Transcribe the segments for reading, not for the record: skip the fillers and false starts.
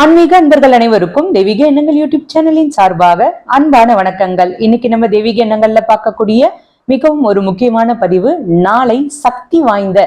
ஆன்மீக அன்பர்கள் அனைவருக்கும் தெய்வீக எண்ணங்கள் யூடியூப் சேனலின் சார்பாக அன்பான வணக்கங்கள். இன்னைக்கு நம்ம தெய்வீக எண்ணங்கள்ல பார்க்கக்கூடிய மிகவும் ஒரு முக்கியமான பதிவு, நாளை சக்தி வாய்ந்த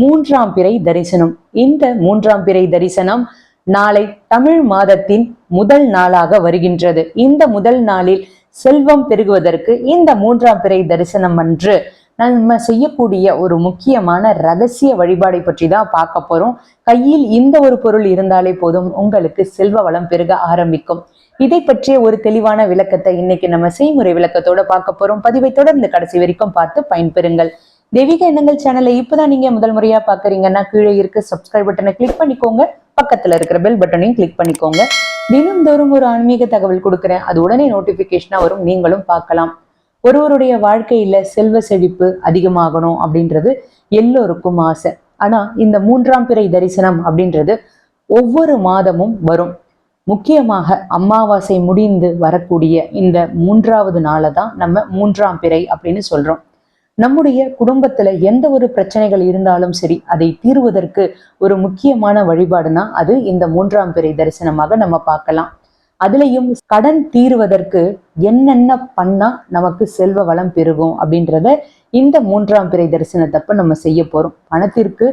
3ஆம் பிறை தரிசனம். இந்த 3ஆம் பிறை தரிசனம் நாளை தமிழ் மாதத்தின் முதல் நாளாக வருகின்றது. இந்த முதல் நாளில் செல்வம் பெருகுவதற்கு இந்த 3ஆம் பிறை தரிசனம் அன்று நம்ம செய்யக்கூடிய ஒரு முக்கியமான ரகசிய வழிபாடை பற்றி தான் பார்க்க போறோம். கையில் இந்த ஒரு பொருள் இருந்தாலே போதும், உங்களுக்கு செல்வ வளம் பெருக ஆரம்பிக்கும். இதை பற்றிய ஒரு தெளிவான விளக்கத்தை இன்னைக்கு நம்ம செய்முறை விளக்கத்தோட பார்க்க போறோம். பதிவை தொடர்ந்து கடைசி வரைக்கும் பார்த்து பயன்பெறுங்கள். தெய்வீக எண்ணங்கள் சேனலை இப்பதான் நீங்க முதல் முறையா பாக்குறீங்கன்னா கீழே இருக்க சப்ஸ்கிரைப் பட்டனை கிளிக் பண்ணிக்கோங்க, பக்கத்துல இருக்கிற பெல் பட்டனையும் கிளிக் பண்ணிக்கோங்க. தினம்தோறும் ஒரு ஆன்மீக தகவல் கொடுக்குறேன், அது உடனே நோட்டிபிகேஷனா வரும், நீங்களும் பார்க்கலாம். ஒருவருடைய வாழ்க்கையில செல்வ செழிப்பு அதிகமாகணும் அப்படின்றது எல்லோருக்கும் ஆசை. ஆனா இந்த 3ஆம் பிறை தரிசனம் அப்படின்றது ஒவ்வொரு மாதமும் வரும். முக்கியமாக அமாவாசை முடிந்து வரக்கூடிய இந்த 3ஆவது நாளை தான் நம்ம 3ஆம் பிறை அப்படின்னு சொல்றோம். நம்முடைய குடும்பத்துல எந்த ஒரு பிரச்சனைகள் இருந்தாலும் சரி, அதை தீர்வதற்கு ஒரு முக்கியமான வழிபாடுனா அது இந்த 3ஆம் பிறை தரிசனமாக நம்ம பார்க்கலாம். அதுலயும் கடன் தீர்வதற்கு என்னென்ன பண்ணா நமக்கு செல்வ வளம் பெருகும் அப்படின்றத இந்த 3ஆம் பிறை தரிசனத்தப்ப நம்ம செய்ய போறோம். பணத்திற்கு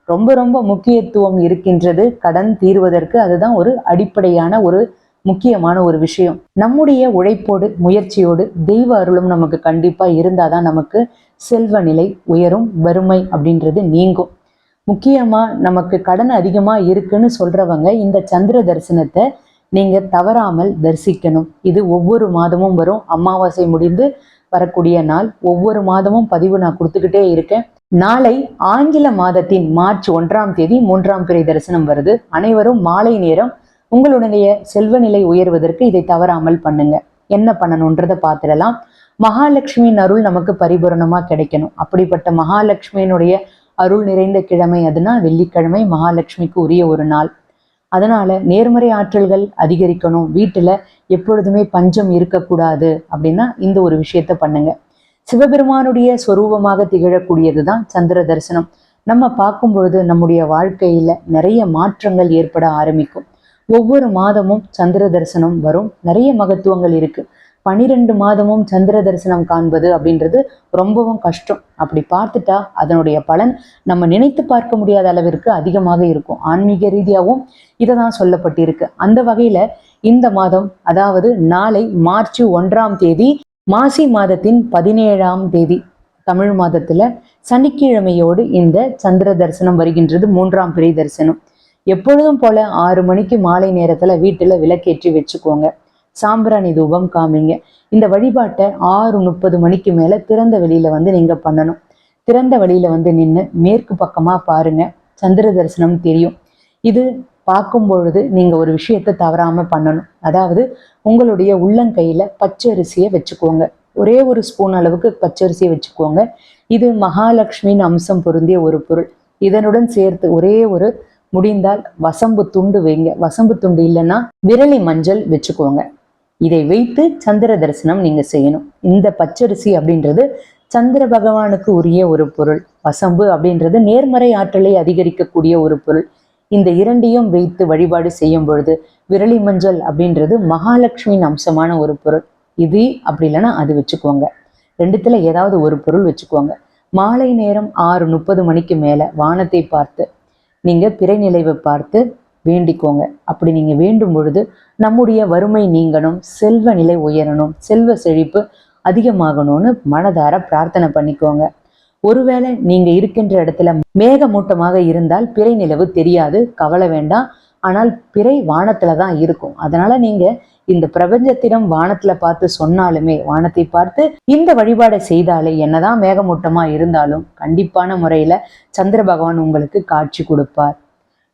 ரொம்ப ரொம்ப முக்கியத்துவம் இருக்கின்றது கடன் தீர்வதற்கு. அதுதான் ஒரு அடிப்படையான ஒரு முக்கியமான ஒரு விஷயம். நம்முடைய உழைப்போடு முயற்சியோடு தெய்வ அருளும் நமக்கு கண்டிப்பா இருந்தாதான் நமக்கு செல்வ நிலை உயரும், வறுமை அப்படின்றது நீங்கும். முக்கியமா நமக்கு கடன் அதிகமா இருக்குன்னு சொல்றவங்க இந்த சந்திர தரிசனத்தை நீங்க தவறாமல் தரிசிக்கணும். இது ஒவ்வொரு மாதமும் வரும். அமாவாசை முடிந்து வரக்கூடிய நாள். ஒவ்வொரு மாதமும் பதிவு நான் கொடுத்துக்கிட்டே இருக்கேன். நாளை ஆங்கில மாதத்தின் மார்ச் 1ஆம் தேதி 3ஆம் பிறை தரிசனம் வருது. அனைவரும் மாலை நேரம் உங்களுடைய செல்வ நிலை உயர்வதற்கு இதை தவறாமல் பண்ணுங்க. என்ன பண்ணணும்ன்றதை பார்த்துடலாம். மகாலட்சுமியின் அருள் நமக்கு பரிபூரணமா கிடைக்கணும். அப்படிப்பட்ட மகாலட்சுமியினுடைய அருள் நிறைந்த கிழமை அதுனா வெள்ளிக்கிழமை, மகாலட்சுமிக்கு உரிய ஒரு நாள். அதனால நேர்மறை ஆற்றல்கள் அதிகரிக்கணும், வீட்டுல எப்பொழுதுமே பஞ்சம் இருக்கக்கூடாது அப்படின்னா இந்த ஒரு விஷயத்த பண்ணுங்க. சிவபெருமானுடைய ஸ்வரூபமாக திகழக்கூடியதுதான் சந்திர தரிசனம். நம்ம பார்க்கும் பொழுது நம்முடைய வாழ்க்கையில நிறைய மாற்றங்கள் ஏற்பட ஆரம்பிக்கும். ஒவ்வொரு மாதமும் சந்திர தரிசனம் வரும். நிறைய மகத்துவங்கள் இருக்கு. 12 மாதமும் சந்திர தரிசனம் காண்பது அப்படின்றது ரொம்பவும் கஷ்டம். அப்படி பார்த்துட்டா அதனுடைய பலன் நம்ம நினைத்து பார்க்க முடியாத அளவிற்கு அதிகமாக இருக்கும். ஆன்மீக ரீதியாகவும் இதை தான் சொல்லப்பட்டிருக்கு. அந்த வகையில இந்த மாதம், அதாவது நாளை மார்ச் 1ஆம் தேதி, மாசி மாதத்தின் 17ஆம் தேதி, தமிழ் மாதத்துல சனிக்கிழமையோடு இந்த சந்திர தரிசனம் வருகின்றது. 3ஆம் பிறை தரிசனம் எப்பொழுதும் போல 6 மணிக்கு மாலை நேரத்துல வீட்டுல விளக்கேற்றி வச்சுக்கோங்க. சாம்பிராணி தூபம் காமிங்க. இந்த வழிபாட்டை 6:30 மணிக்கு மேல திறந்த வெளியில வந்து நீங்க பண்ணணும். திறந்த வெளியில வந்து நின்று மேற்கு பக்கமா பாருங்க, சந்திர தரிசனம் தெரியும். இது பார்க்கும் பொழுது நீங்க ஒரு விஷயத்தை தவறாம பண்ணணும். அதாவது உங்களுடைய உள்ளங்கையில பச்சரிசியை வச்சுக்கோங்க. ஒரே ஒரு ஸ்பூன் அளவுக்கு பச்சரிசியை வச்சுக்கோங்க. இது மகாலட்சுமியின் அம்சம் பொருந்திய ஒரு பொருள். இதனுடன் சேர்த்து ஒரே ஒரு, முடிந்தால் வசம்பு துண்டு வைங்க. வசம்பு துண்டு இல்லைன்னா விரலி மஞ்சள் வச்சுக்கோங்க. இதை வைத்து சந்திர தரிசனம் நீங்க செய்யணும். இந்த பச்சரிசி அப்படின்றது சந்திர பகவானுக்கு உரிய ஒரு பொருள். வசம்பு அப்படின்றது நேர்மறை ஆற்றலை அதிகரிக்கக்கூடிய ஒரு பொருள். இந்த இரண்டையும் வைத்து வழிபாடு செய்யும் பொழுது விரலி மஞ்சள் அப்படின்றது மகாலட்சுமியின் அம்சமான ஒரு பொருள். இது அப்படி இல்லைன்னா அது வச்சுக்கோங்க. ரெண்டுத்துல ஏதாவது ஒரு பொருள் வச்சுக்கோங்க. மாலை நேரம் 6:30 மணிக்கு மேல வானத்தை பார்த்து நீங்க பிறை நிலைவை பார்த்து வேண்டிக்கோங்க. அப்படி நீங்க வேண்டும் பொழுது நம்முடைய வறுமை நீங்கணும், செல்வ நிலை உயரணும், செல்வ செழிப்பு அதிகமாகணும்னு மனதார பிரார்த்தனை பண்ணிக்கோங்க. ஒருவேளை நீங்க இருக்கின்ற இடத்துல மேகமூட்டமாக இருந்தால் பிறை நிலவு தெரியாது, கவலை வேண்டாம். ஆனால் பிறை வானத்துல தான் இருக்கும். அதனால நீங்க இந்த பிரபஞ்சத்திடம் வானத்துல பார்த்து சொன்னாலுமே, வானத்தை பார்த்து இந்த வழிபாடை செய்தாலே, என்னதான் மேகமூட்டமா இருந்தாலும் கண்டிப்பான முறையில சந்திர பகவான் உங்களுக்கு காட்சி கொடுப்பார்.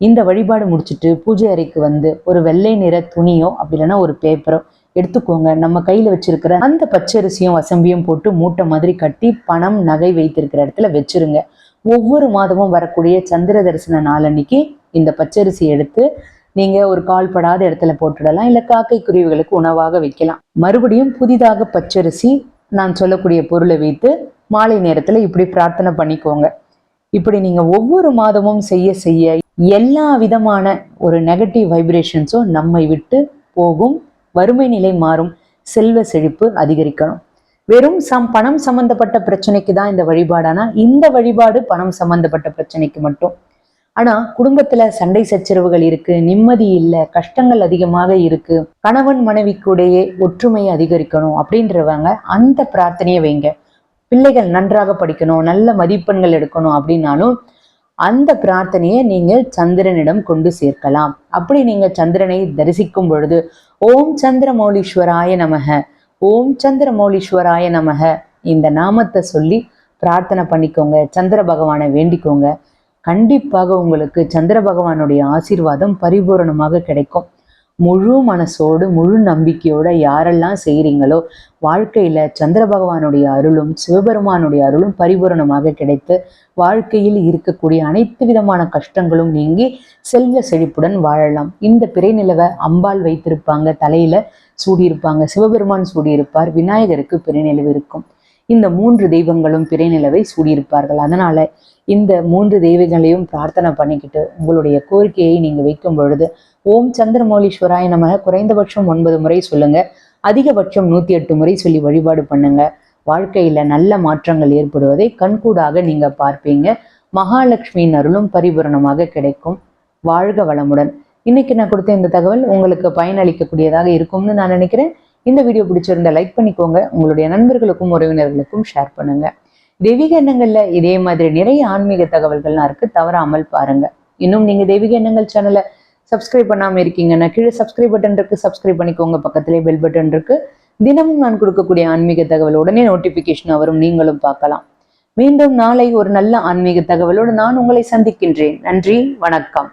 இந்த வழிபாடு முடிச்சுட்டு பூஜை அறைக்கு வந்து ஒரு வெள்ளை நிற துணியோ அப்படி இல்லைன்னா ஒரு பேப்பரோ எடுத்துக்கோங்க. நம்ம கையில வச்சிருக்கிற அந்த பச்சரிசியும் வசம்பியும் போட்டு மூட்டை மாதிரி கட்டி பணம் நகை வைத்திருக்கிற இடத்துல வச்சிருங்க. ஒவ்வொரு மாதமும் வரக்கூடிய சந்திர தரிசன நாளன்னைக்கு இந்த பச்சரிசி எடுத்து நீங்க ஒரு கால்படாத இடத்துல போட்டுடலாம், இல்ல காக்கை குருவிகளுக்கு உணவாக வைக்கலாம். மறுபடியும் புதிதாக பச்சரிசி நான் சொல்லக்கூடிய பொருளை வைத்து மாலை நேரத்துல இப்படி பிரார்த்தனை பண்ணிக்கோங்க. இப்படி நீங்க ஒவ்வொரு மாதமும் செய்ய செய்ய எல்லா விதமான ஒரு நெகட்டிவ் வைப்ரேஷன்ஸும் நம்மை விட்டு போகும், வறுமை நிலை மாறும், செல்வ செழிப்பு அதிகரிக்கணும். வெறும் பணம் சம்பந்தப்பட்ட பிரச்சனைக்கு தான் இந்த வழிபாடானா இந்த வழிபாடு பணம் சம்பந்தப்பட்ட பிரச்சனைக்கு மட்டும். ஆனா குடும்பத்துல சண்டை சச்சரவுகள் இருக்கு, நிம்மதி இல்லை, கஷ்டங்கள் அதிகமாக இருக்கு, கணவன் மனைவிக்குடையே ஒற்றுமையை அதிகரிக்கணும் அப்படின்றவங்க அந்த பிரார்த்தனையை வைங்க. பிள்ளைகள் நன்றாக படிக்கணும், நல்ல மதிப்பெண்கள் எடுக்கணும் அப்படின்னாலும் அந்த பிரார்த்தனையை நீங்கள் சந்திரனிடம் கொண்டு சேர்க்கலாம். அப்படி நீங்க சந்திரனை தரிசிக்கும் பொழுது ஓம் சந்திரமௌலீஸ்வராய நமக, ஓம் சந்திரமௌலீஸ்வராய நமக இந்த நாமத்தை சொல்லி பிரார்த்தனை பண்ணிக்கோங்க. சந்திர பகவானை வேண்டிக்கோங்க. கண்டிப்பாக உங்களுக்கு சந்திர பகவானுடைய ஆசீர்வாதம் பரிபூரணமாக கிடைக்கும். முழு மனசோடு முழு நம்பிக்கையோட யாரெல்லாம் செய்கிறீங்களோ வாழ்க்கையில சந்திர பகவானுடைய அருளும் சிவபெருமானுடைய அருளும் பரிபூரணமாக கிடைத்து வாழ்க்கையில் இருக்கக்கூடிய அனைத்து விதமான கஷ்டங்களும் நீங்கி செல்வ செழிப்புடன் வாழலாம். இந்த பிறை நிலவை அம்பாள் வைத்திருப்பாங்க, தலையில சூடியிருப்பாங்க, சிவபெருமான் சூடியிருப்பார், விநாயகருக்கு பிறை நிலவு இருக்கும். இந்த 3 தெய்வங்களும் பிறை நிலவை சூடியிருப்பார்கள். அதனால இந்த 3 தெய்வங்களையும் பிரார்த்தனை பண்ணிக்கிட்டு உங்களுடைய கோரிக்கையை நீங்க வைக்கும் பொழுது ஓம் சந்திரமௌலீஸ்வராய நமக குறைந்தபட்சம் 9 முறை சொல்லுங்க, அதிகபட்சம் 108 முறை சொல்லி வழிபாடு பண்ணுங்க. வாழ்க்கையில நல்ல மாற்றங்கள் ஏற்படுவதை கண்கூடாக நீங்க பார்ப்பீங்க. மகாலட்சுமியின் அருளும் பரிபூரணமாக கிடைக்கும். வாழ்க வளமுடன். இன்னைக்கு நான் கொடுத்த இந்த தகவல் உங்களுக்கு பயனளிக்கக்கூடியதாக இருக்கும்னு நான் நினைக்கிறேன். இந்த வீடியோ பிடிச்சிருந்தா லைக் பண்ணிக்கோங்க, உங்களுடைய நண்பர்களுக்கும் உறவினர்களுக்கும் ஷேர் பண்ணுங்க. தெய்வீக எண்ணங்கள்ல இதே மாதிரி நிறைய ஆன்மீக தகவல்கள்லாம் இருக்கு, தவறாமல் பாருங்க. இன்னும் நீங்க தெய்வீக எண்ணங்கள் சேனலை சப்ஸ்கிரைப் பண்ணாம இருக்கீங்கன்னா கீழே சப்ஸ்கிரைப் பட்டன் இருக்கு, சப்ஸ்கிரைப் பண்ணிக்கோங்க. பக்கத்திலே பெல் பட்டன் இருக்கு. தினமும் நான் கொடுக்கக்கூடிய ஆன்மீக தகவல் உடனே நோட்டிபிகேஷன் வரும், நீங்களும் பார்க்கலாம். மீண்டும் நாளை ஒரு நல்ல ஆன்மீக தகவலோடு நான் உங்களை சந்திக்கின்றேன். நன்றி, வணக்கம்.